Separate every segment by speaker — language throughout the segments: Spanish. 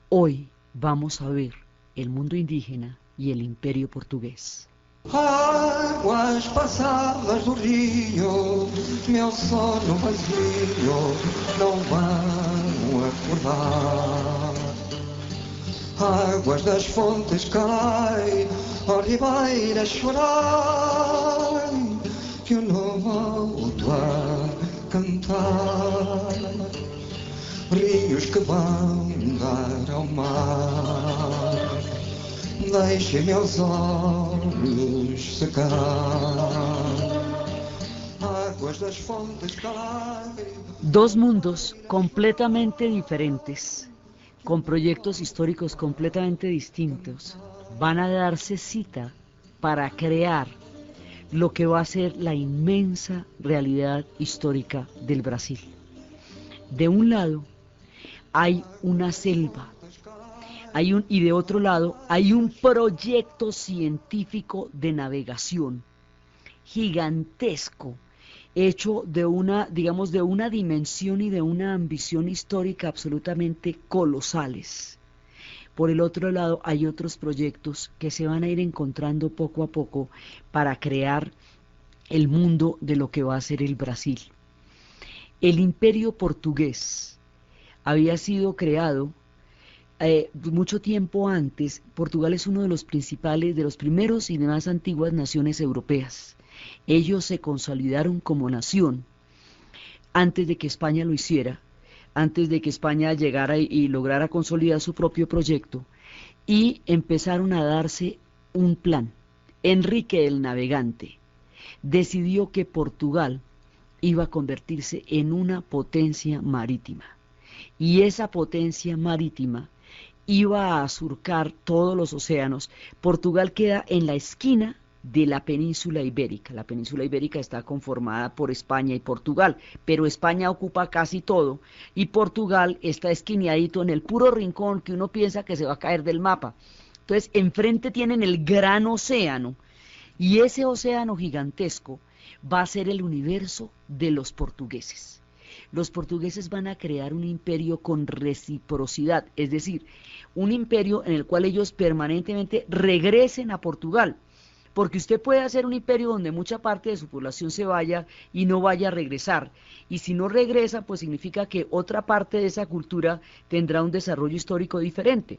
Speaker 1: Hoy vamos a ver el mundo indígena y el imperio portugués.
Speaker 2: Águas passadas do rio, meu sono vazio, não vão acordar. Águas das fontes cai, ó ribeira chorai, que eu não volto a cantar. Rios que vão dar ao mar, deixem meus olhos secar. Águas das fontes caem.
Speaker 1: Dos mundos completamente diferentes, con proyectos históricos completamente distintos, van a darse cita para crear lo que va a ser la inmensa realidad histórica del Brasil. De un lado hay una selva, y de otro lado hay un proyecto científico de navegación gigantesco, hecho de una, digamos, de una dimensión y de una ambición histórica absolutamente colosales. Por el otro lado hay otros proyectos que se van a ir encontrando poco a poco para crear el mundo de lo que va a ser el Brasil. El imperio portugués había sido creado mucho tiempo antes. Portugal es uno de los principales, de los primeros y de más antiguas naciones europeas. Ellos se consolidaron como nación antes de que España lo hiciera, antes de que España llegara y lograra consolidar su propio proyecto, y empezaron a darse un plan. Enrique el Navegante decidió que Portugal iba a convertirse en una potencia marítima, y esa potencia marítima iba a surcar todos los océanos. Portugal queda en la esquina de la península ibérica. La península ibérica está conformada por España y Portugal, pero España ocupa casi todo y Portugal está esquineadito en el puro rincón que uno piensa que se va a caer del mapa. Entonces, enfrente tienen el gran océano, y ese océano gigantesco va a ser el universo de los portugueses. Los portugueses van a crear un imperio con reciprocidad, es decir, un imperio en el cual ellos permanentemente regresen a Portugal, porque usted puede hacer un imperio donde mucha parte de su población se vaya y no vaya a regresar, y si no regresa, pues significa que otra parte de esa cultura tendrá un desarrollo histórico diferente.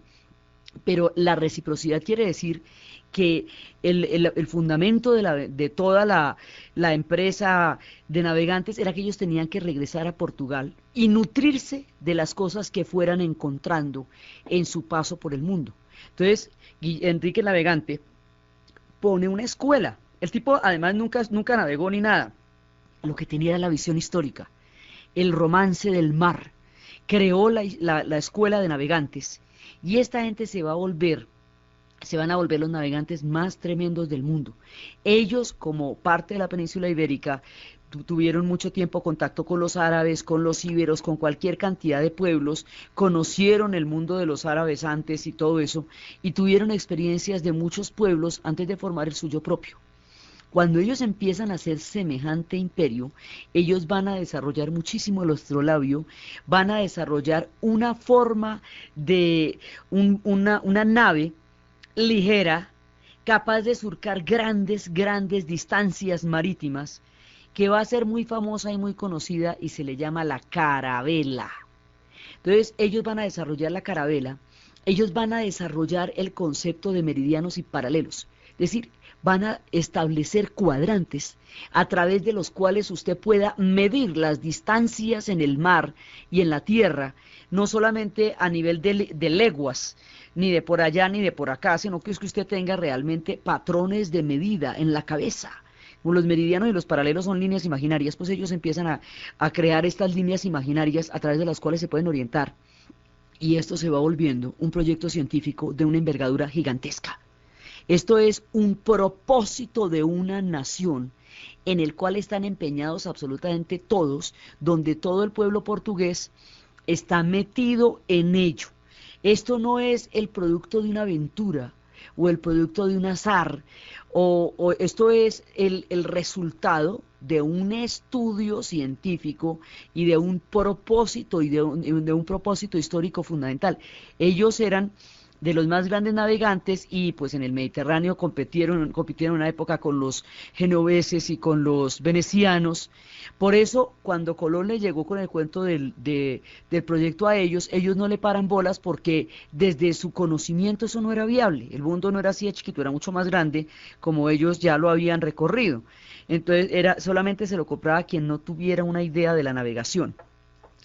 Speaker 1: Pero la reciprocidad quiere decir que el fundamento de toda la empresa de navegantes era que ellos tenían que regresar a Portugal y nutrirse de las cosas que fueran encontrando en su paso por el mundo. Entonces, Enrique el Navegante pone una escuela. El tipo además nunca navegó ni nada. Lo que tenía era la visión histórica, el romance del mar. Creó la escuela de navegantes, y esta gente se van a volver los navegantes más tremendos del mundo. Ellos, como parte de la península ibérica, tuvieron mucho tiempo contacto con los árabes, con los íberos, con cualquier cantidad de pueblos, conocieron el mundo de los árabes antes y todo eso, y tuvieron experiencias de muchos pueblos antes de formar el suyo propio. Cuando ellos empiezan a hacer semejante imperio, ellos van a desarrollar muchísimo el astrolabio, van a desarrollar una forma de una nave ligera, capaz de surcar grandes distancias marítimas, que va a ser muy famosa y muy conocida y se le llama la carabela. Entonces ellos van a desarrollar la carabela, ellos van a desarrollar el concepto de meridianos y paralelos, es decir, van a establecer cuadrantes a través de los cuales usted pueda medir las distancias en el mar y en la tierra, no solamente a nivel de leguas, ni de por allá ni de por acá, sino que es que usted tenga realmente patrones de medida en la cabeza. Como los meridianos y los paralelos son líneas imaginarias, pues ellos empiezan a crear estas líneas imaginarias a través de las cuales se pueden orientar, y esto se va volviendo un proyecto científico de una envergadura gigantesca. Esto es un propósito de una nación en el cual están empeñados absolutamente todos, donde todo el pueblo portugués está metido en ello. Esto no es el producto de una aventura o el producto de un azar, o esto es el resultado de un estudio científico y de un propósito y de un propósito histórico fundamental. Ellos eran de los más grandes navegantes y pues en el Mediterráneo compitieron en una época con los genoveses y con los venecianos. Por eso cuando Colón le llegó con el cuento del proyecto a ellos, ellos no le paran bolas porque desde su conocimiento eso no era viable, el mundo no era así de chiquito, era mucho más grande como ellos ya lo habían recorrido. Entonces solamente se lo compraba quien no tuviera una idea de la navegación.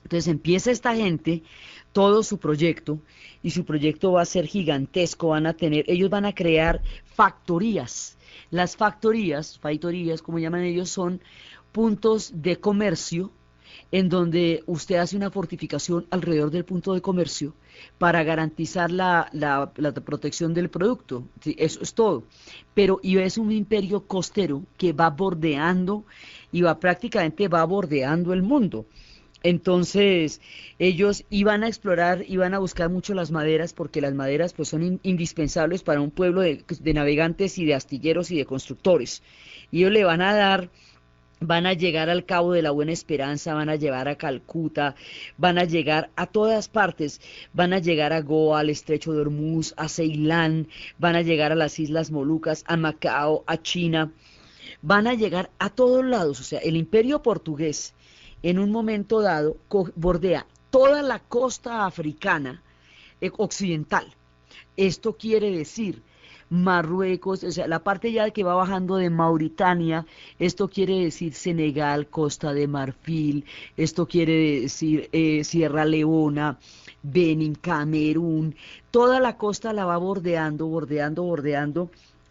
Speaker 1: Entonces empieza esta gente todo su proyecto y su proyecto va a ser gigantesco, ellos van a crear factorías. Las factorías, como llaman ellos, son puntos de comercio en donde usted hace una fortificación alrededor del punto de comercio para garantizar la protección del producto. Sí, eso es todo. Pero y es un imperio costero que va bordeando y prácticamente va bordeando el mundo. Entonces, ellos iban a explorar, iban a buscar mucho las maderas, porque las maderas pues son indispensables para un pueblo de navegantes y de astilleros y de constructores. Y ellos le van a llegar al Cabo de la Buena Esperanza, van a llegar a Calcuta, van a llegar a todas partes, van a llegar a Goa, al Estrecho de Hormuz, a Ceilán, van a llegar a las Islas Molucas, a Macao, a China, van a llegar a todos lados. O sea, el imperio portugués en un momento dado bordea toda la costa africana occidental. Esto quiere decir Marruecos, o sea, la parte ya que va bajando de Mauritania, esto quiere decir Senegal, Costa de Marfil, esto quiere decir Sierra Leona, Benin, Camerún, toda la costa la va bordeando,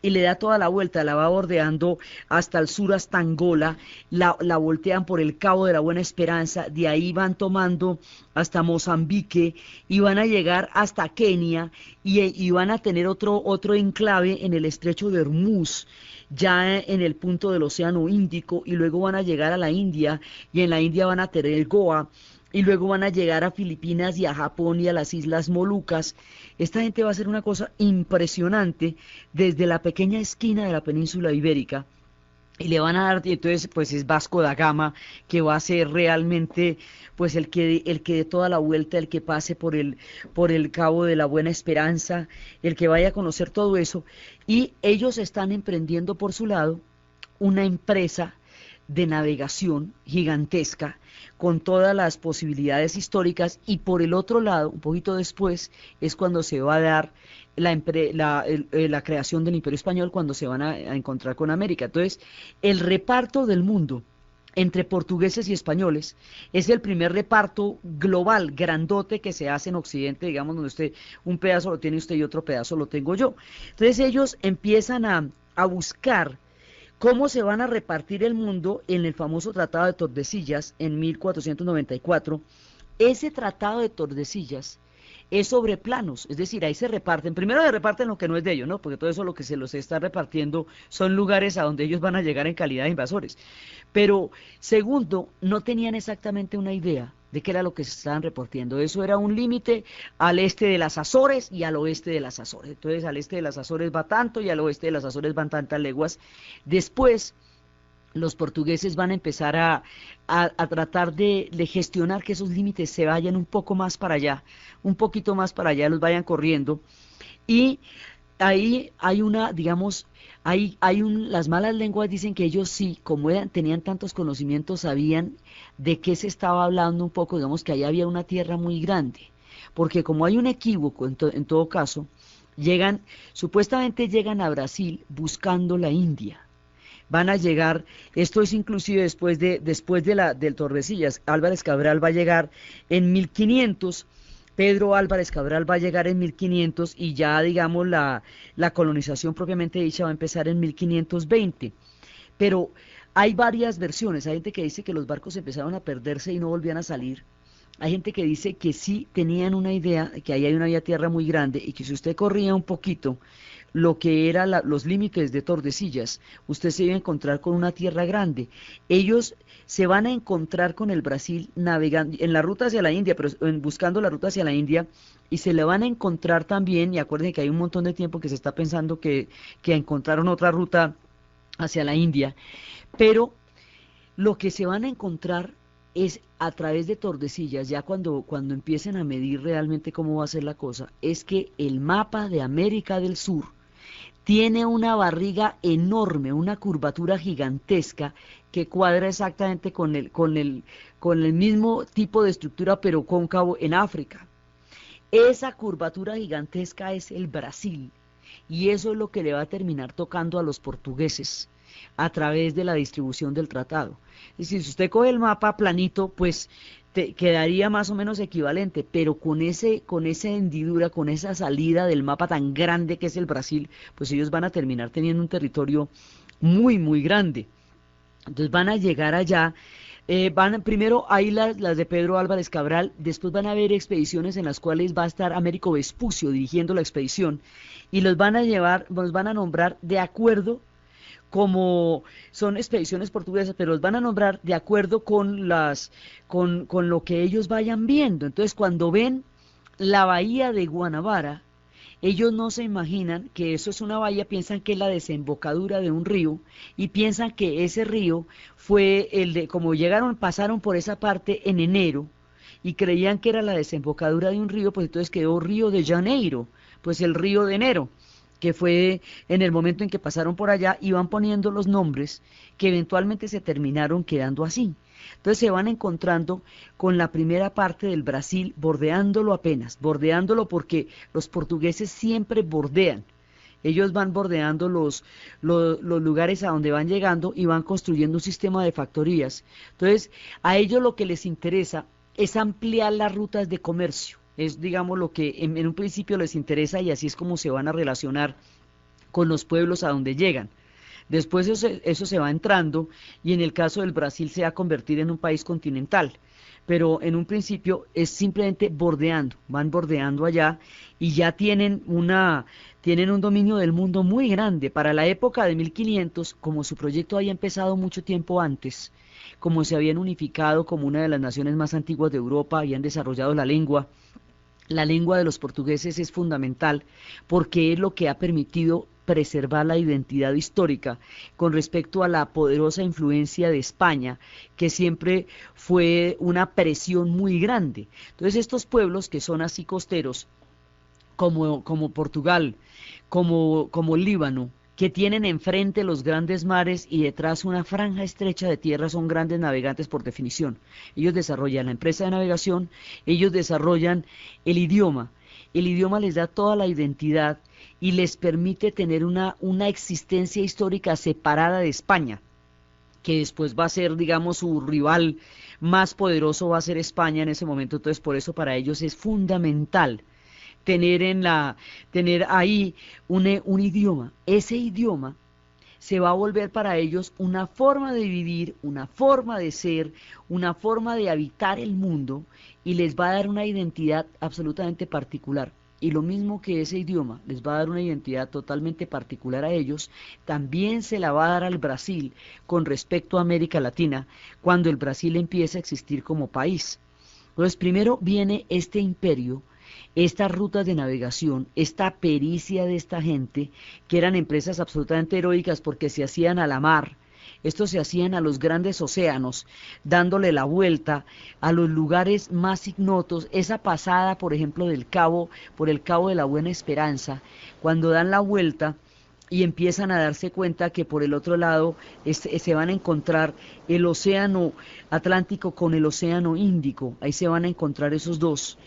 Speaker 1: y le da toda la vuelta, la va bordeando hasta el sur, hasta Angola, la voltean por el Cabo de la Buena Esperanza, de ahí van tomando hasta Mozambique y van a llegar hasta Kenia y van a tener otro enclave en el Estrecho de Hormuz, ya en el punto del Océano Índico, y luego van a llegar a la India y en la India van a tener Goa. Y luego van a llegar a Filipinas y a Japón y a las Islas Molucas. Esta gente va a hacer una cosa impresionante desde la pequeña esquina de la península ibérica. Y le van a dar, y entonces pues es Vasco da Gama, que va a ser realmente pues el que dé toda la vuelta, el que pase por el Cabo de la Buena Esperanza, el que vaya a conocer todo eso. Y ellos están emprendiendo por su lado una empresa de navegación gigantesca con todas las posibilidades históricas, y por el otro lado, un poquito después, es cuando se va a dar la creación del Imperio Español, cuando se van a encontrar con América. Entonces, el reparto del mundo entre portugueses y españoles es el primer reparto global, grandote, que se hace en Occidente, digamos, donde usted un pedazo lo tiene usted y otro pedazo lo tengo yo. Entonces ellos empiezan a buscar cómo se van a repartir el mundo en el famoso Tratado de Tordesillas en 1494. Ese Tratado de Tordesillas es sobre planos, es decir, ahí se reparten, primero se reparten lo que no es de ellos, ¿no? Porque todo eso lo que se los está repartiendo son lugares a donde ellos van a llegar en calidad de invasores. Pero segundo, no tenían exactamente una idea de qué era lo que se estaban repartiendo. Eso era un límite al este de las Azores y al oeste de las Azores. Entonces al este de las Azores va tanto y al oeste de las Azores van tantas leguas. Después los portugueses van a empezar a tratar de gestionar que esos límites se vayan un poco más para allá, un poquito más para allá, los vayan corriendo. Y ahí hay una, digamos, las malas lenguas dicen que ellos sí, como tenían tantos conocimientos, sabían de qué se estaba hablando un poco, digamos que ahí había una tierra muy grande, porque como hay un equívoco en todo caso, supuestamente llegan a Brasil buscando la India. Van a llegar, esto es inclusive después del Tordesillas, Álvarez Cabral va a llegar en 1500, Pedro Álvarez Cabral va a llegar en 1500 y ya digamos la colonización propiamente dicha va a empezar en 1520. Pero hay varias versiones, hay gente que dice que los barcos empezaron a perderse y no volvían a salir. Hay gente que dice que sí tenían una idea, que ahí hay una tierra muy grande y que si usted corría un poquito lo que eran los límites de Tordesillas, usted se iba a encontrar con una tierra grande. Ellos se van a encontrar con el Brasil navegando en la ruta hacia la India, pero buscando la ruta hacia la India, y se le van a encontrar también, y acuérdense que hay un montón de tiempo que se está pensando que encontraron otra ruta hacia la India, pero Lo que se van a encontrar es a través de Tordesillas, ya cuando empiecen a medir realmente cómo va a ser la cosa, es que el mapa de América del Sur tiene una barriga enorme, una curvatura gigantesca que cuadra exactamente con el mismo tipo de estructura pero cóncavo en África. Esa curvatura gigantesca es el Brasil y eso es lo que le va a terminar tocando a los portugueses a través de la distribución del tratado. Es decir, si usted coge el mapa planito, pues quedaría más o menos equivalente, pero con esa hendidura, con esa salida del mapa tan grande que es el Brasil, pues ellos van a terminar teniendo un territorio muy, muy grande. Entonces van a llegar allá, primero hay las de Pedro Álvarez Cabral, después van a haber expediciones en las cuales va a estar Américo Vespucio dirigiendo la expedición, y los van a llevar, los van a nombrar de acuerdo, como son expediciones portuguesas, pero los van a nombrar de acuerdo con lo que ellos vayan viendo. Entonces, cuando ven la bahía de Guanabara, ellos no se imaginan que eso es una bahía, piensan que es la desembocadura de un río y piensan que ese río fue como pasaron por esa parte en enero y creían que era la desembocadura de un río, pues entonces quedó Río de Janeiro, pues el río de enero, que fue en el momento en que pasaron por allá, y van poniendo los nombres que eventualmente se terminaron quedando así. Entonces se van encontrando con la primera parte del Brasil, bordeándolo apenas, bordeándolo porque los portugueses siempre bordean. Ellos van bordeando los lugares a donde van llegando y van construyendo un sistema de factorías. Entonces, a ellos lo que les interesa es ampliar las rutas de comercio. Es, digamos, lo que en un principio les interesa, y así es como se van a relacionar con los pueblos a donde llegan. Después eso se va entrando, y en el caso del Brasil se va a convertir en un país continental, pero en un principio es simplemente bordeando, van bordeando allá y ya tienen un dominio del mundo muy grande. Para la época de 1500, como su proyecto había empezado mucho tiempo antes, como se habían unificado como una de las naciones más antiguas de Europa, habían desarrollado la lengua de los portugueses es fundamental porque es lo que ha permitido preservar la identidad histórica con respecto a la poderosa influencia de España, que siempre fue una presión muy grande. Entonces estos pueblos que son así costeros, como Portugal, como Líbano, que tienen enfrente los grandes mares y detrás una franja estrecha de tierra, son grandes navegantes por definición. Ellos desarrollan la empresa de navegación, ellos desarrollan el idioma les da toda la identidad y les permite tener una existencia histórica separada de España, que después va a ser, digamos, su rival más poderoso va a ser España en ese momento. Entonces, por eso para ellos es fundamental tener ahí un idioma. Ese idioma se va a volver para ellos una forma de vivir, una forma de ser, una forma de habitar el mundo, y les va a dar una identidad absolutamente particular. Y lo mismo que ese idioma les va a dar una identidad totalmente particular a ellos, también se la va a dar al Brasil con respecto a América Latina, cuando el Brasil empiece a existir como país. Entonces, primero viene este imperio, estas rutas de navegación, esta pericia de esta gente, que eran empresas absolutamente heroicas porque se hacían a la mar. Estos se hacían a los grandes océanos, dándole la vuelta a los lugares más ignotos. Esa pasada, por ejemplo, por el Cabo de la Buena Esperanza, cuando dan la vuelta y empiezan a darse cuenta que por el otro lado se van a encontrar el océano Atlántico con el océano Índico. Ahí se van a encontrar esos dos.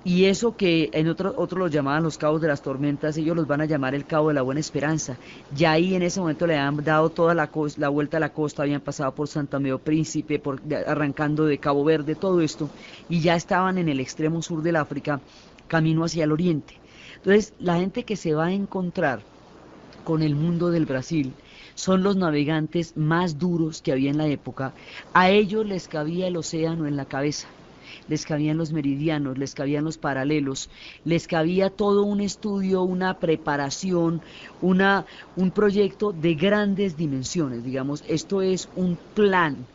Speaker 1: Y eso que en otros los llamaban los cabos de las tormentas, ellos los van a llamar el Cabo de la Buena Esperanza. Ya ahí en ese momento le han dado toda la vuelta a la costa, habían pasado por Santa Meo Príncipe, arrancando de Cabo Verde, todo esto, y ya estaban en el extremo sur del África, camino hacia el oriente. Entonces, la gente que se va a encontrar con el mundo del Brasil son los navegantes más duros que había en la época. A ellos les cabía el océano en la cabeza, les cabían los meridianos, les cabían los paralelos, les cabía todo un estudio, una preparación, un proyecto de grandes dimensiones. Digamos, esto es un plan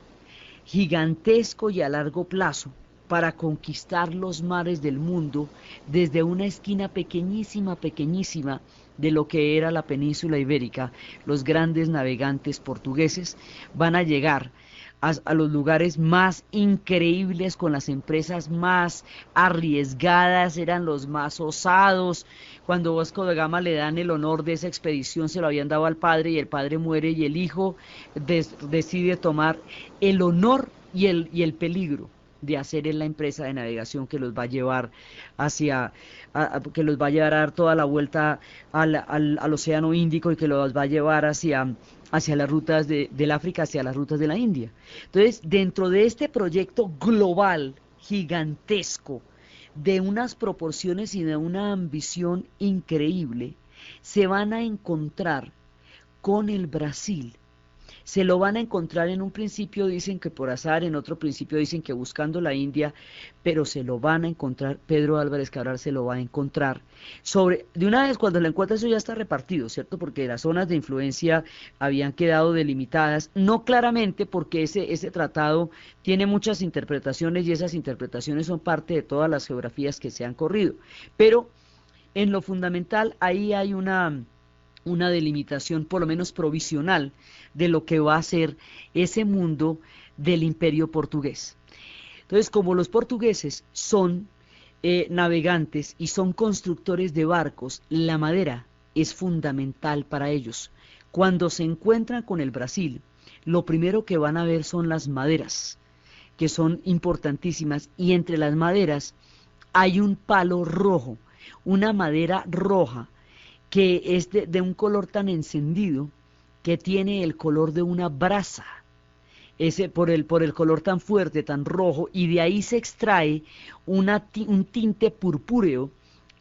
Speaker 1: gigantesco y a largo plazo para conquistar los mares del mundo desde una esquina pequeñísima, pequeñísima de lo que era la península ibérica. Los grandes navegantes portugueses van a llegar a los lugares más increíbles, con las empresas más arriesgadas, eran los más osados. Cuando Vasco da Gama le dan el honor de esa expedición, se lo habían dado al padre y el padre muere y el hijo decide tomar el honor y el peligro de hacer en la empresa de navegación que los va a llevar que los va a llevar a dar toda la vuelta al Océano Índico y que los va a llevar hacia las rutas del África, hacia las rutas de la India. Entonces, dentro de este proyecto global, gigantesco, de unas proporciones y de una ambición increíble, se van a encontrar con el Brasil. Se lo van a encontrar en un principio, dicen que por azar, en otro principio dicen que buscando la India, pero se lo van a encontrar, Pedro Álvarez Cabral se lo va a encontrar. De una vez cuando lo encuentra eso ya está repartido, ¿cierto? Porque las zonas de influencia habían quedado delimitadas, no claramente porque ese tratado tiene muchas interpretaciones y esas interpretaciones son parte de todas las geografías que se han corrido, pero en lo fundamental ahí hay una delimitación por lo menos provisional de lo que va a ser ese mundo del imperio portugués. Entonces, como los portugueses son navegantes y son constructores de barcos, la madera es fundamental para ellos. Cuando se encuentran con el Brasil, lo primero que van a ver son las maderas, que son importantísimas, y entre las maderas hay un palo rojo, una madera roja, que es de un color tan encendido que tiene el color de una brasa, por el color tan fuerte, tan rojo, y de ahí se extrae un tinte purpúreo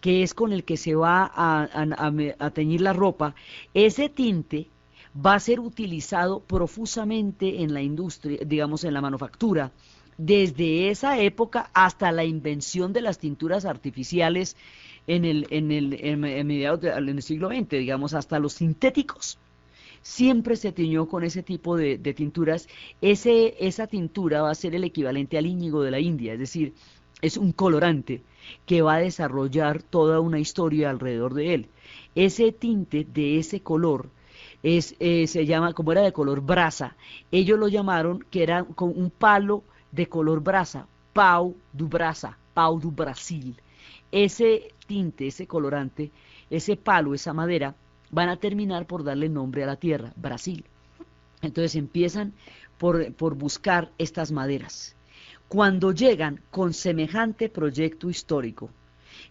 Speaker 1: que es con el que se va a teñir la ropa. Ese tinte va a ser utilizado profusamente en la industria, digamos en la manufactura, desde esa época hasta la invención de las tinturas artificiales en mediados del siglo XX, digamos, hasta los sintéticos. Siempre se tiñó con ese tipo de tinturas. Esa tintura va a ser el equivalente al íñigo de la India, es decir, es un colorante que va a desarrollar toda una historia alrededor de él. Ese tinte de ese color se llama, como era de color brasa, ellos lo llamaron que era con un palo de color brasa, pau do Brasil. Ese tinte, ese colorante, ese palo, esa madera, van a terminar por darle nombre a la tierra, Brasil. Entonces empiezan por buscar estas maderas. Cuando llegan con semejante proyecto histórico,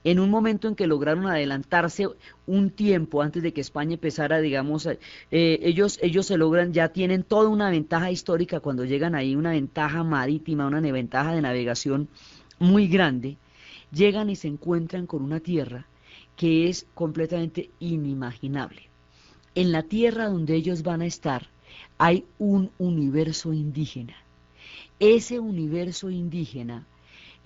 Speaker 1: en un momento en que lograron adelantarse un tiempo antes de que España empezara, digamos, ellos se logran, ya tienen toda una ventaja histórica cuando llegan ahí, una ventaja marítima, una ventaja de navegación muy grande. Llegan y se encuentran con una tierra que es completamente inimaginable. En la tierra donde ellos van a estar hay un universo indígena. Ese universo indígena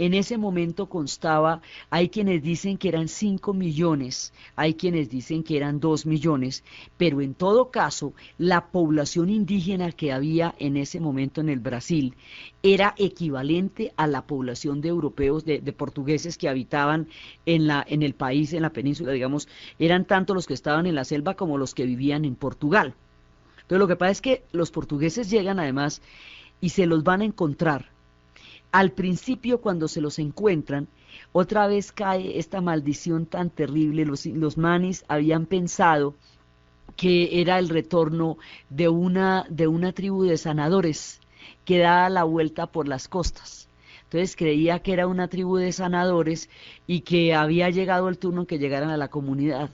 Speaker 1: en ese momento constaba, hay quienes dicen que eran 5 millones, hay quienes dicen que eran 2 millones, pero en todo caso, la población indígena que había en ese momento en el Brasil era equivalente a la población de europeos, de portugueses que habitaban en el país, en la península, digamos, eran tanto los que estaban en la selva como los que vivían en Portugal. Entonces lo que pasa es que los portugueses llegan además y se los van a encontrar. Al principio, cuando se los encuentran, otra vez cae esta maldición tan terrible. Los manis habían pensado que era el retorno de una tribu de sanadores que daba la vuelta por las costas. Entonces creía que era una tribu de sanadores y que había llegado el turno en que llegaran a la comunidad.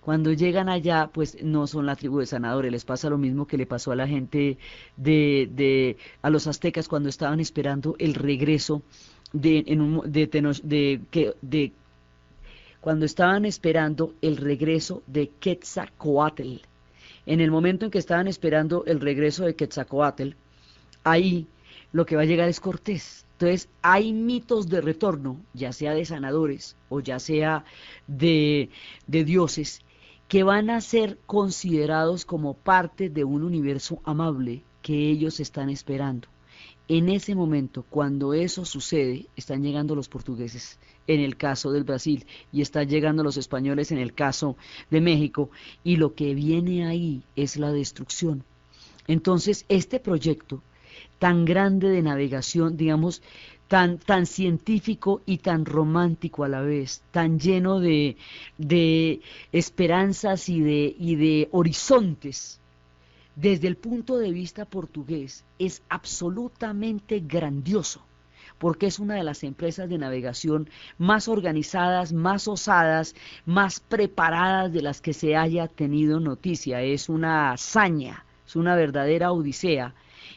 Speaker 1: Cuando llegan allá, pues no son la tribu de sanadores, les pasa lo mismo que le pasó a la gente a los aztecas cuando estaban esperando el regreso cuando estaban esperando el regreso de Quetzalcóatl. En el momento en que estaban esperando el regreso de Quetzalcóatl, ahí lo que va a llegar es Cortés. Entonces hay mitos de retorno, ya sea de sanadores o ya sea de dioses, que van a ser considerados como parte de un universo amable que ellos están esperando. En ese momento, cuando eso sucede, están llegando los portugueses en el caso del Brasil y están llegando los españoles en el caso de México, y lo que viene ahí es la destrucción. Entonces, este proyecto tan grande de navegación, digamos, tan científico y tan romántico a la vez, tan lleno de esperanzas y de horizontes, desde el punto de vista portugués, es absolutamente grandioso, porque es una de las empresas de navegación más organizadas, más osadas, más preparadas de las que se haya tenido noticia. Es una hazaña, es una verdadera odisea,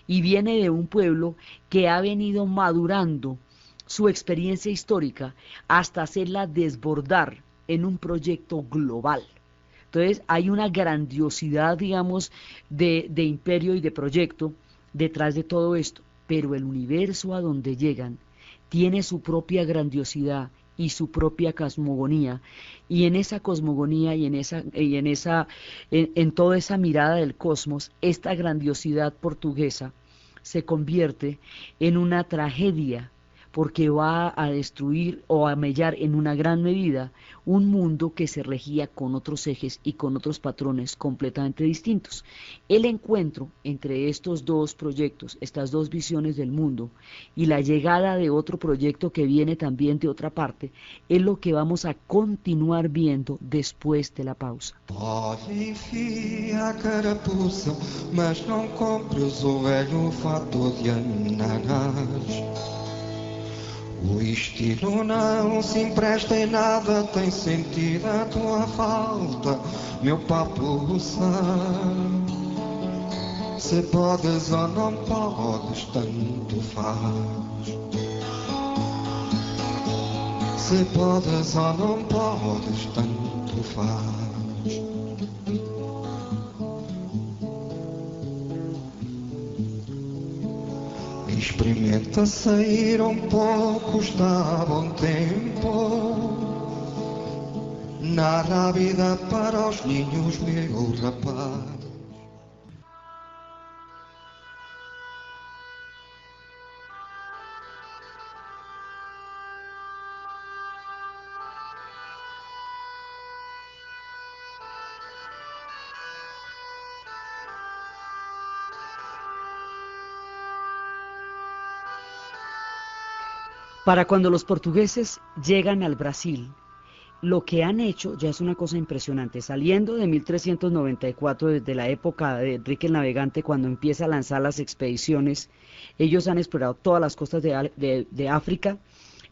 Speaker 1: y viene de un pueblo que ha venido madurando su experiencia histórica hasta hacerla desbordar en un proyecto global. Entonces hay una grandiosidad, digamos, de imperio y de proyecto detrás de todo esto, pero el universo a donde llegan tiene su propia grandiosidad y su propia cosmogonía, y en esa cosmogonía en toda esa mirada del cosmos, esta grandiosidad portuguesa se convierte en una tragedia, porque va a destruir o a mellar en una gran medida un mundo que se regía con otros ejes y con otros patrones completamente distintos. El encuentro entre estos dos proyectos, estas dos visiones del mundo, y la llegada de otro proyecto que viene también de otra parte, es lo que vamos a continuar viendo después de la pausa.
Speaker 2: Olha, enfia a carapuça, mas não compres o velho fato de ananás. O estilo não se empresta em nada, tem sentido a tua falta, meu papuça. Se podes ou não podes, tanto faz. Se podes ou não podes, tanto faz. Experimenta sair pouco, está a bom tempo. Narra a vida para os ninhos, meu rapaz.
Speaker 1: Para cuando los portugueses llegan al Brasil, lo que han hecho ya es una cosa impresionante. Saliendo de 1394, desde la época de Enrique el Navegante, cuando empieza a lanzar las expediciones, ellos han explorado todas las costas de África.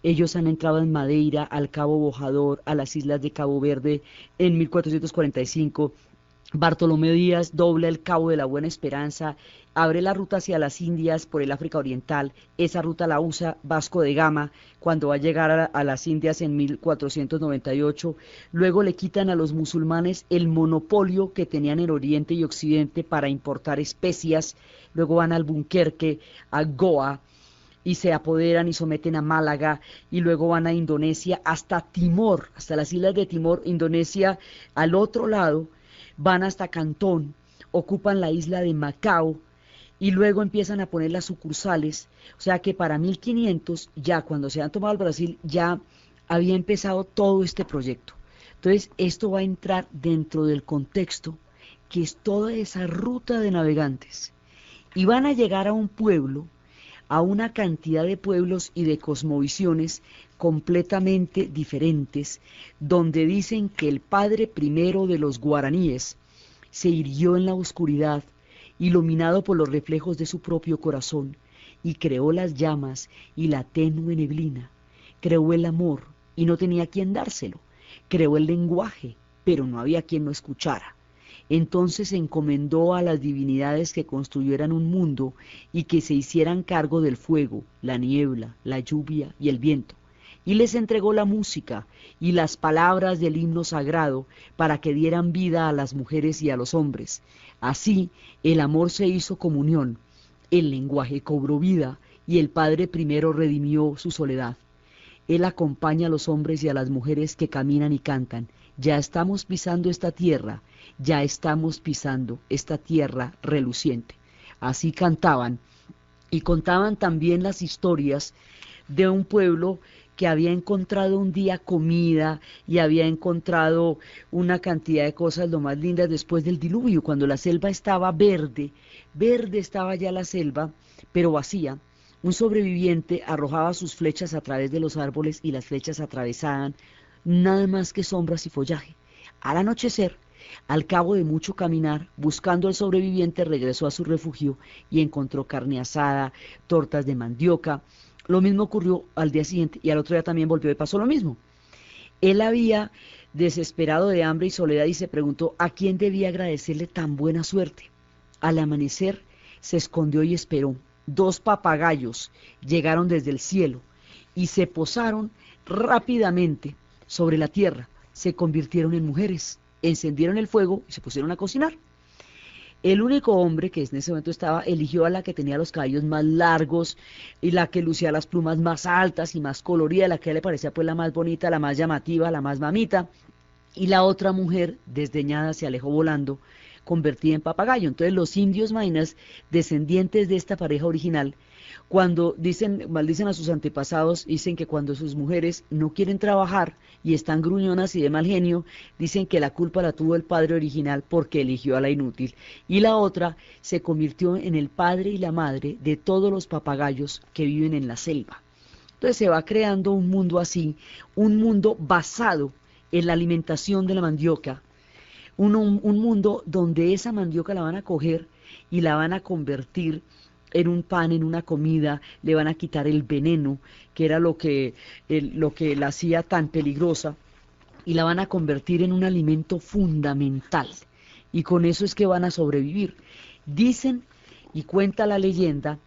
Speaker 1: Ellos han entrado en Madeira, al Cabo Bojador, a las islas de Cabo Verde en 1445. Bartolomé Díaz dobla el Cabo de la Buena Esperanza, abre la ruta hacia las Indias por el África Oriental. Esa ruta la usa Vasco de Gama cuando va a llegar a las Indias en 1498. Luego le quitan a los musulmanes el monopolio que tenían en Oriente y Occidente para importar especias. Luego van al Albuquerque, a Goa, y se apoderan y someten a Málaga, y luego van a Indonesia hasta Timor, hasta las islas de Timor, Indonesia al otro lado. Van hasta Cantón, ocupan la isla de Macao y luego empiezan a poner las sucursales. O sea que para 1500, ya cuando se han tomado el Brasil, ya había empezado todo este proyecto. Entonces esto va a entrar dentro del contexto que es toda esa ruta de navegantes. Y van a llegar a un pueblo, a una cantidad de pueblos y de cosmovisiones completamente diferentes, donde dicen que el padre primero de los guaraníes se irguió en la oscuridad, iluminado por los reflejos de su propio corazón, y creó las llamas y la tenue neblina, creó el amor y no tenía quien dárselo, creó el lenguaje, pero no había quien lo escuchara. Entonces encomendó a las divinidades que construyeran un mundo y que se hicieran cargo del fuego, la niebla, la lluvia y el viento, y les entregó la música y las palabras del himno sagrado para que dieran vida a las mujeres y a los hombres. Así el amor se hizo comunión, el lenguaje cobró vida y el Padre primero redimió su soledad. Él acompaña a los hombres y a las mujeres que caminan y cantan. Ya estamos pisando esta tierra, ya estamos pisando esta tierra reluciente. Así cantaban y contaban también las historias de un pueblo que había encontrado un día comida y había encontrado una cantidad de cosas lo más lindas después del diluvio, cuando la selva estaba verde, verde estaba ya la selva, pero vacía. Un sobreviviente arrojaba sus flechas a través de los árboles y las flechas atravesaban nada más que sombras y follaje. Al anochecer, al cabo de mucho caminar, buscando al sobreviviente, regresó a su refugio y encontró carne asada, tortas de mandioca. Lo mismo ocurrió al día siguiente y al otro día también volvió y pasó lo mismo. Él había desesperado de hambre y soledad y se preguntó a quién debía agradecerle tan buena suerte. Al amanecer se escondió y esperó. 2 papagayos llegaron desde el cielo y se posaron rápidamente sobre la tierra. Se convirtieron en mujeres, encendieron el fuego y se pusieron a cocinar. El único hombre que en ese momento estaba, eligió a la que tenía los cabellos más largos y la que lucía las plumas más altas y más colorida, la que a él le parecía pues la más bonita, la más llamativa, la más mamita, y la otra mujer, desdeñada, se alejó volando, convertida en papagayo. Entonces los indios mayas, descendientes de esta pareja original, cuando maldicen a sus antepasados, dicen que cuando sus mujeres no quieren trabajar y están gruñonas y de mal genio, dicen que la culpa la tuvo el padre original porque eligió a la inútil. Y la otra se convirtió en el padre y la madre de todos los papagayos que viven en la selva. Entonces se va creando un mundo así, un mundo basado en la alimentación de la mandioca, un mundo donde esa mandioca la van a coger y la van a convertir en un pan, en una comida, le van a quitar el veneno, que era lo que la hacía tan peligrosa, y la van a convertir en un alimento fundamental. Y con eso es que van a sobrevivir. Dicen, y cuenta la leyenda,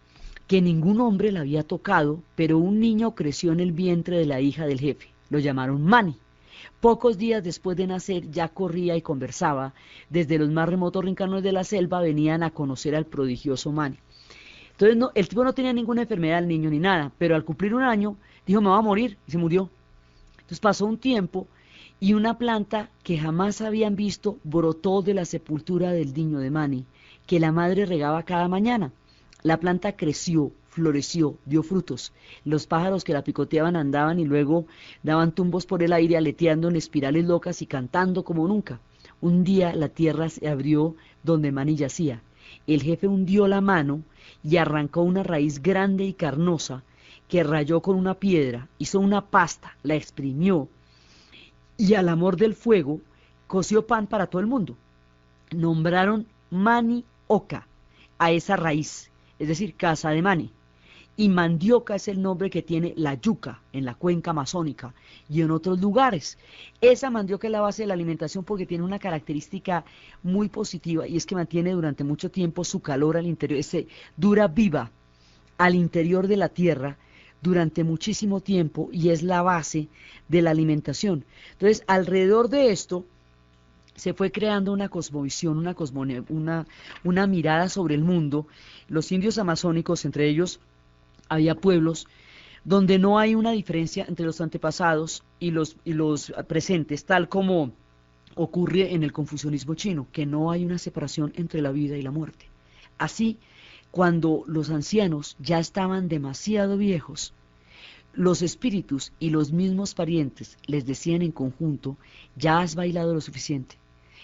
Speaker 1: que ningún hombre la había tocado, pero un niño creció en el vientre de la hija del jefe. Lo llamaron Mani. Pocos días después de nacer ya corría y conversaba. Desde los más remotos rincones de la selva venían a conocer al prodigioso Mani. Entonces el tipo no tenía ninguna enfermedad, el niño, ni nada, pero al cumplir un año dijo, me va a morir, y se murió. Entonces pasó un tiempo y una planta que jamás habían visto brotó de la sepultura del niño de Mani, que la madre regaba cada mañana. La planta creció, floreció, dio frutos. Los pájaros que la picoteaban andaban y luego daban tumbos por el aire, aleteando en espirales locas y cantando como nunca. Un día la tierra se abrió donde Mani yacía. El jefe hundió la mano y arrancó una raíz grande y carnosa que rayó con una piedra, hizo una pasta, la exprimió y al amor del fuego coció pan para todo el mundo. Nombraron Mani Oca a esa raíz, es decir, casa de Mani. Y mandioca es el nombre que tiene la yuca en la cuenca amazónica y en otros lugares. Esa mandioca es la base de la alimentación porque tiene una característica muy positiva y es que mantiene durante mucho tiempo su calor al interior, dura viva al interior de la tierra durante muchísimo tiempo y es la base de la alimentación. Entonces, alrededor de esto se fue creando una cosmovisión, una mirada sobre el mundo. Los indios amazónicos, entre ellos, había pueblos donde no hay una diferencia entre los antepasados y los presentes, tal como ocurre en el confucianismo chino, que no hay una separación entre la vida y la muerte. Así, cuando los ancianos ya estaban demasiado viejos, los espíritus y los mismos parientes les decían en conjunto, ya has bailado lo suficiente,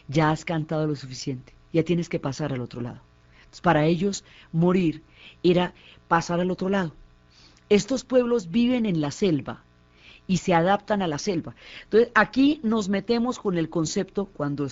Speaker 1: ya has cantado lo suficiente, ya tienes que pasar al otro lado. Entonces, para ellos, morir era pasar al otro lado. Estos pueblos viven en la selva y se adaptan a la selva. Entonces, aquí nos metemos con el concepto, cuando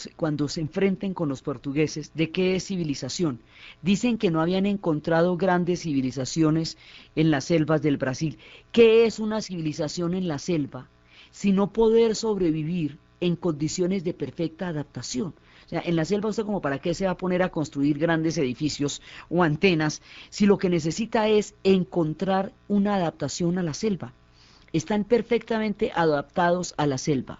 Speaker 1: se enfrenten con los portugueses, de qué es civilización. Dicen que no habían encontrado grandes civilizaciones en las selvas del Brasil. ¿Qué es una civilización en la selva? Sino poder sobrevivir en condiciones de perfecta adaptación. O sea, en la selva usted como para qué se va a poner a construir grandes edificios o antenas, si lo que necesita es encontrar una adaptación a la selva. Están perfectamente adaptados a la selva.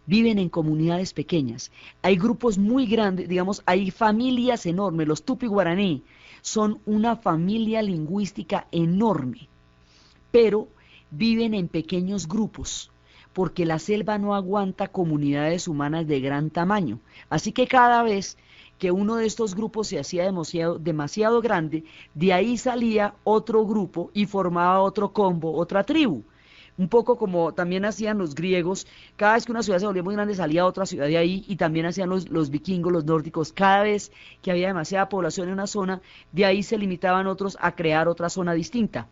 Speaker 1: Viven en comunidades pequeñas. Hay grupos muy grandes, digamos, hay familias enormes. Los tupi-guaraní son una familia lingüística enorme, pero viven en pequeños grupos, porque la selva no aguanta comunidades humanas de gran tamaño. Así que cada vez que uno de estos grupos se hacía demasiado grande, de ahí salía otro grupo y formaba otro combo, otra tribu. un poco como también hacían los griegos, cada vez que una ciudad se volvía muy grande salía otra ciudad de ahí, y también hacían los vikingos, los nórdicos, cada vez que había demasiada población en una zona, de ahí se limitaban otros a crear otra zona distinta.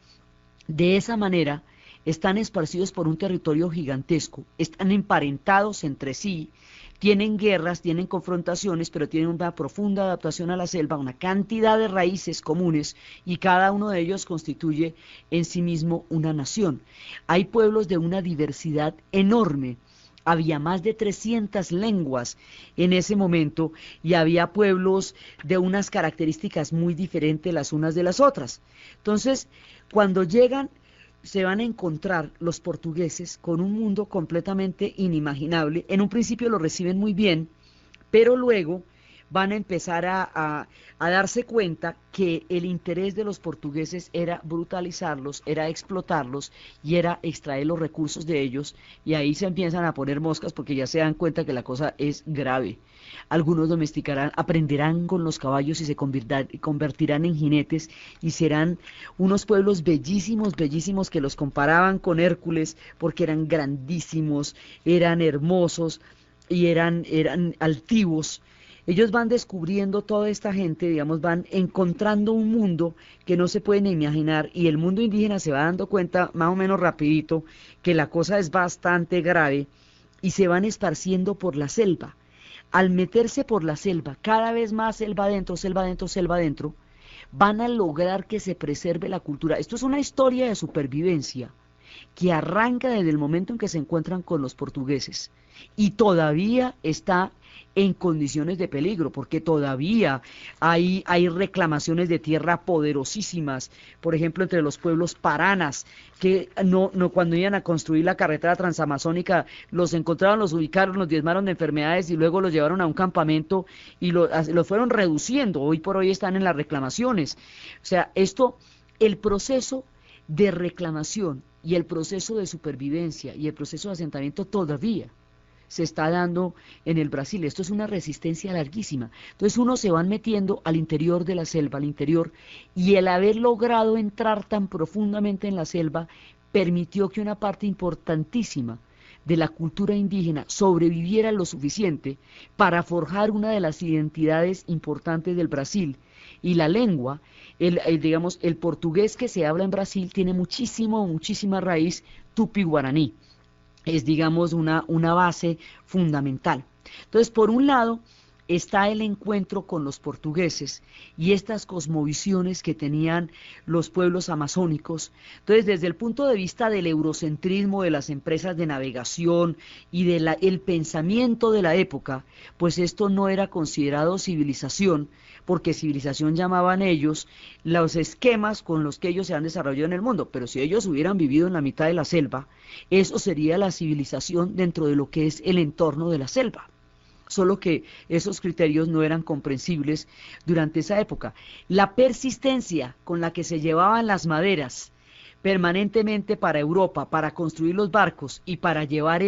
Speaker 1: De esa manera, están esparcidos por un territorio gigantesco, están emparentados entre sí, tienen guerras, tienen confrontaciones, pero tienen una profunda adaptación a la selva, una cantidad de raíces comunes, y cada uno de ellos constituye en sí mismo una nación. Hay pueblos de una diversidad enorme. Había más de 300 lenguas en ese momento, y había pueblos de unas características muy diferentes las unas de las otras. Entonces, cuando llegan, se van a encontrar los portugueses con un mundo completamente inimaginable. En un principio lo reciben muy bien, pero luego van a empezar a darse cuenta que el interés de los portugueses era brutalizarlos, era explotarlos y era extraer los recursos de ellos, y ahí se empiezan a poner moscas porque ya se dan cuenta que la cosa es grave. Algunos domesticarán, aprenderán con los caballos y se convertirán en jinetes, y serán unos pueblos bellísimos, bellísimos, que los comparaban con Hércules porque eran grandísimos, eran hermosos y eran altivos. Ellos van descubriendo toda esta gente, digamos, van encontrando un mundo que no se pueden imaginar, y el mundo indígena se va dando cuenta más o menos rapidito que la cosa es bastante grave, y se van esparciendo por la selva. Al meterse por la selva, cada vez más selva adentro, selva adentro, selva adentro, van a lograr que se preserve la cultura. Esto es una historia de supervivencia que arranca desde el momento en que se encuentran con los portugueses, y todavía está en condiciones de peligro, porque todavía hay reclamaciones de tierra poderosísimas, por ejemplo, entre los pueblos paranas, que cuando iban a construir la carretera transamazónica, los encontraron, los ubicaron, los diezmaron de enfermedades, y luego los llevaron a un campamento y los fueron reduciendo. Hoy por hoy están en las reclamaciones. O sea, el proceso de reclamación y el proceso de supervivencia y el proceso de asentamiento todavía se está dando en el Brasil. Esto es una resistencia larguísima. Entonces uno se van metiendo al interior de la selva, al interior, y el haber logrado entrar tan profundamente en la selva permitió que una parte importantísima de la cultura indígena sobreviviera lo suficiente para forjar una de las identidades importantes del Brasil. Y la lengua, digamos, el portugués que se habla en Brasil tiene muchísima raíz tupi-guaraní. Es, digamos, una base fundamental. Entonces, por un lado, está el encuentro con los portugueses y estas cosmovisiones que tenían los pueblos amazónicos. Entonces, desde el punto de vista del eurocentrismo de las empresas de navegación y el pensamiento de la época, pues esto no era considerado civilización, porque civilización llamaban ellos los esquemas con los que ellos se han desarrollado en el mundo. Pero si ellos hubieran vivido en la mitad de la selva, eso sería la civilización dentro de lo que es el entorno de la selva. Solo que esos criterios no eran comprensibles durante esa época. La persistencia con la que se llevaban las maderas permanentemente para Europa, para construir los barcos y para llevar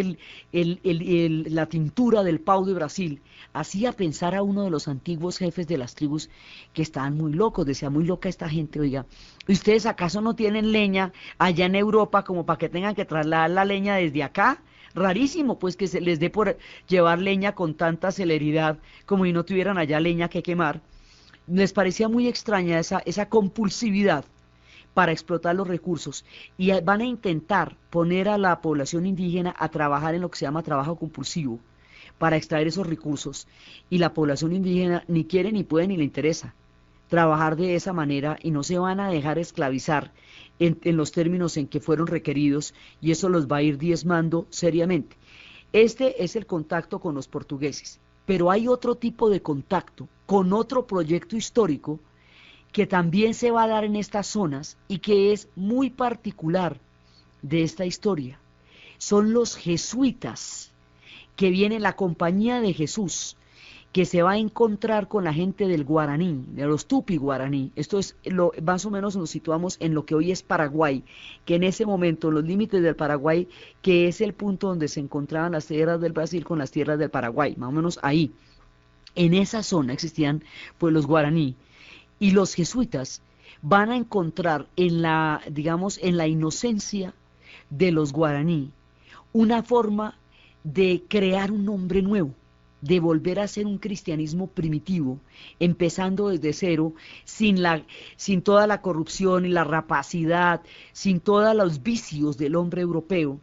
Speaker 1: la tintura del pau de Brasil, hacía pensar a uno de los antiguos jefes de las tribus que estaban muy locos. Decía: muy loca esta gente, oiga, ¿ustedes acaso no tienen leña allá en Europa como para que tengan que trasladar la leña desde acá? Rarísimo, pues, que se les dé por llevar leña con tanta celeridad, como si no tuvieran allá leña que quemar. Les parecía muy extraña esa compulsividad para explotar los recursos, y van a intentar poner a la población indígena a trabajar en lo que se llama trabajo compulsivo, para extraer esos recursos, y la población indígena ni quiere, ni puede, ni le interesa trabajar de esa manera, y no se van a dejar esclavizar en los términos en que fueron requeridos, y eso los va a ir diezmando seriamente. Este es el contacto con los portugueses, pero hay otro tipo de contacto con otro proyecto histórico que también se va a dar en estas zonas y que es muy particular de esta historia. Son los jesuitas, que viene la Compañía de Jesús, que se va a encontrar con la gente del Guaraní, de los Tupi Guaraní. Esto es, más o menos nos situamos en lo que hoy es Paraguay, que en ese momento, los límites del Paraguay, que es el punto donde se encontraban las tierras del Brasil con las tierras del Paraguay, más o menos ahí. En esa zona existían pues los Guaraní, y los jesuitas van a encontrar digamos, en la inocencia de los guaraní una forma de crear un nombre nuevo, de volver a ser un cristianismo primitivo, empezando desde cero, sin toda la corrupción y la rapacidad, sin todos los vicios del hombre europeo,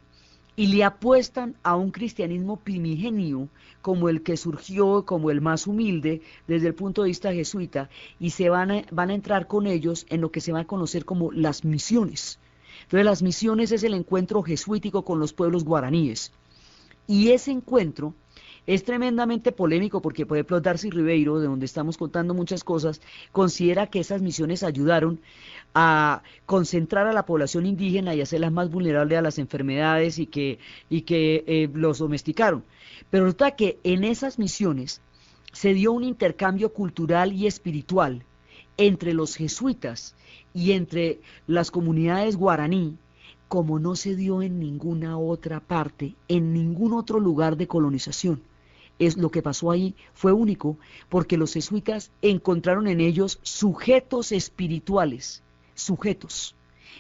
Speaker 1: y le apuestan a un cristianismo primigenio como el que surgió, como el más humilde desde el punto de vista jesuita, y van a entrar con ellos en lo que se va a conocer como las misiones. Entonces las misiones es el encuentro jesuítico con los pueblos guaraníes, y ese encuentro es tremendamente polémico porque, por ejemplo, Darcy Ribeiro, de donde estamos contando muchas cosas, considera que esas misiones ayudaron a concentrar a la población indígena y hacerla más vulnerable a las enfermedades y que los domesticaron. Pero resulta que en esas misiones se dio un intercambio cultural y espiritual entre los jesuitas y entre las comunidades guaraní, como no se dio en ninguna otra parte, en ningún otro lugar de colonización. Lo que pasó ahí fue único, porque los jesuitas encontraron en ellos sujetos espirituales, sujetos.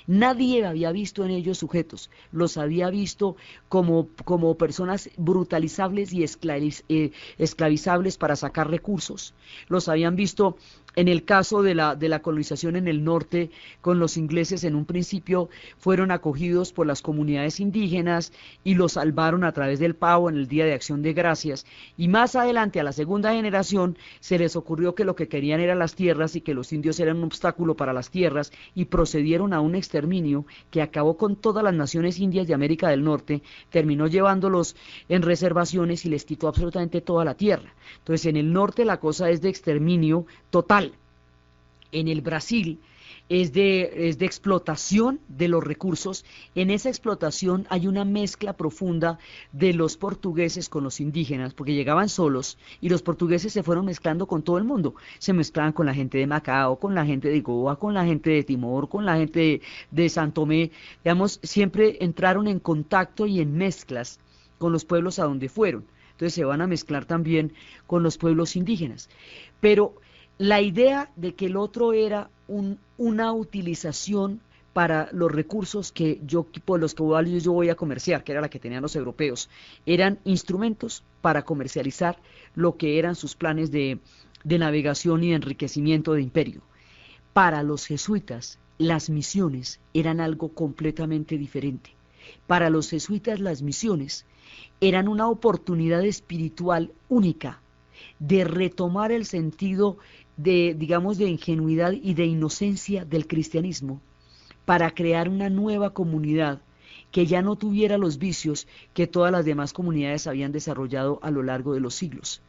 Speaker 1: Nadie había visto en ellos sujetos, los había visto como personas brutalizables y esclavizables para sacar recursos. Los habían visto en el caso de la colonización en el norte con los ingleses. En un principio fueron acogidos por las comunidades indígenas y los salvaron a través del pavo en el Día de Acción de Gracias, y más adelante a la segunda generación se les ocurrió que lo que querían eran las tierras y que los indios eran un obstáculo para las tierras, y procedieron a un exterminio que acabó con todas las naciones indias de América del Norte, terminó llevándolos en reservaciones y les quitó absolutamente toda la tierra. Entonces en el norte la cosa es de exterminio total. En el Brasil es de explotación de los recursos. En esa explotación hay una mezcla profunda de los portugueses con los indígenas, porque llegaban solos y los portugueses se fueron mezclando con todo el mundo. Se mezclaban con la gente de Macao, con la gente de Goa, con la gente de Timor, con la gente de San Tomé. Digamos, siempre entraron en contacto y en mezclas con los pueblos a donde fueron. Entonces se van a mezclar también con los pueblos indígenas. Pero la idea de que el otro era una utilización para los recursos por los que yo voy a comerciar, que era la que tenían los europeos, eran instrumentos para comercializar lo que eran sus planes de navegación y de enriquecimiento de imperio. Para los jesuitas, las misiones eran algo completamente diferente. Para los jesuitas, las misiones eran una oportunidad espiritual única de retomar el sentido de ingenuidad y de inocencia del cristianismo, para crear una nueva comunidad que ya no tuviera los vicios que todas las demás comunidades habían desarrollado a lo largo de los siglos.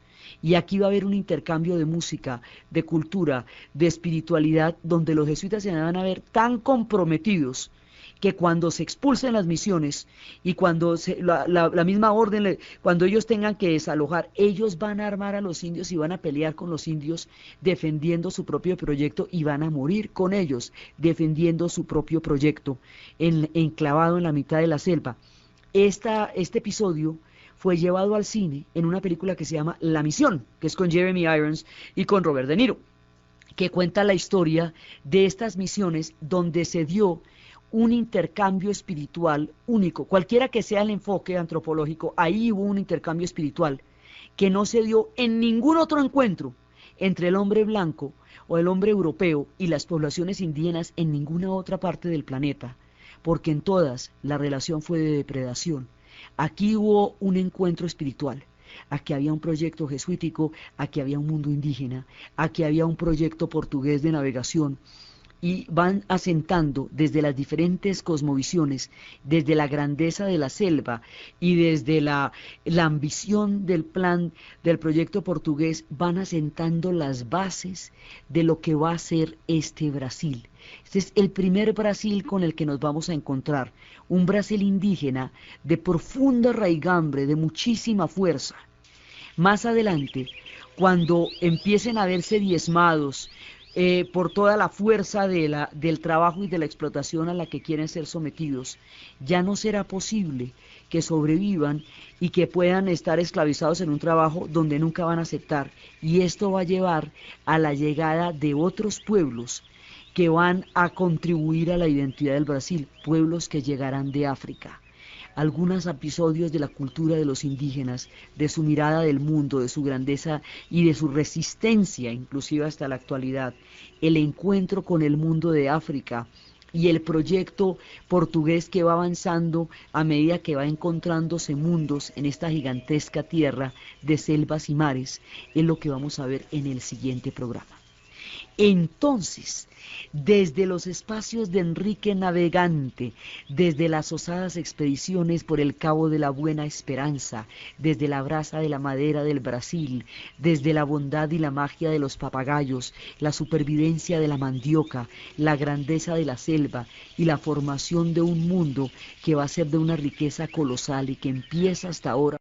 Speaker 1: Y aquí va a haber un intercambio de música, de cultura, de espiritualidad, donde los jesuitas se van a ver tan comprometidos que cuando se expulsen las misiones y cuando la misma orden, cuando ellos tengan que desalojar, ellos van a armar a los indios y van a pelear con los indios defendiendo su propio proyecto, y van a morir con ellos defendiendo su propio proyecto, enclavado en la mitad de la selva. Este episodio fue llevado al cine en una película que se llama La Misión, que es con Jeremy Irons y con Robert De Niro, que cuenta la historia de estas misiones donde se dio un intercambio espiritual único. Cualquiera que sea el enfoque antropológico, ahí hubo un intercambio espiritual que no se dio en ningún otro encuentro entre el hombre blanco o el hombre europeo y las poblaciones indígenas en ninguna otra parte del planeta, porque en todas la relación fue de depredación. Aquí hubo un encuentro espiritual. Aquí había un proyecto jesuítico, aquí había un mundo indígena, aquí había un proyecto portugués de navegación, y van asentando desde las diferentes cosmovisiones, desde la grandeza de la selva y desde la ambición del plan del proyecto portugués, van asentando las bases de lo que va a ser este Brasil. Este es el primer Brasil con el que nos vamos a encontrar, un Brasil indígena de profunda raigambre, de muchísima fuerza. Más adelante, cuando empiecen a verse diezmados por toda la fuerza del trabajo y de la explotación a la que quieren ser sometidos, ya no será posible que sobrevivan y que puedan estar esclavizados en un trabajo donde nunca van a aceptar, y esto va a llevar a la llegada de otros pueblos que van a contribuir a la identidad del Brasil, pueblos que llegarán de África. Algunos episodios de la cultura de los indígenas, de su mirada del mundo, de su grandeza y de su resistencia, inclusive hasta la actualidad, el encuentro con el mundo de África y el proyecto portugués que va avanzando a medida que va encontrándose mundos en esta gigantesca tierra de selvas y mares, es lo que vamos a ver en el siguiente programa. Entonces, desde los espacios de Enrique Navegante, desde las osadas expediciones por el Cabo de la Buena Esperanza, desde la brasa de la madera del Brasil, desde la bondad y la magia de los papagayos, la supervivencia de la mandioca, la grandeza de la selva y la formación de un mundo que va a ser de una riqueza colosal y que empieza hasta ahora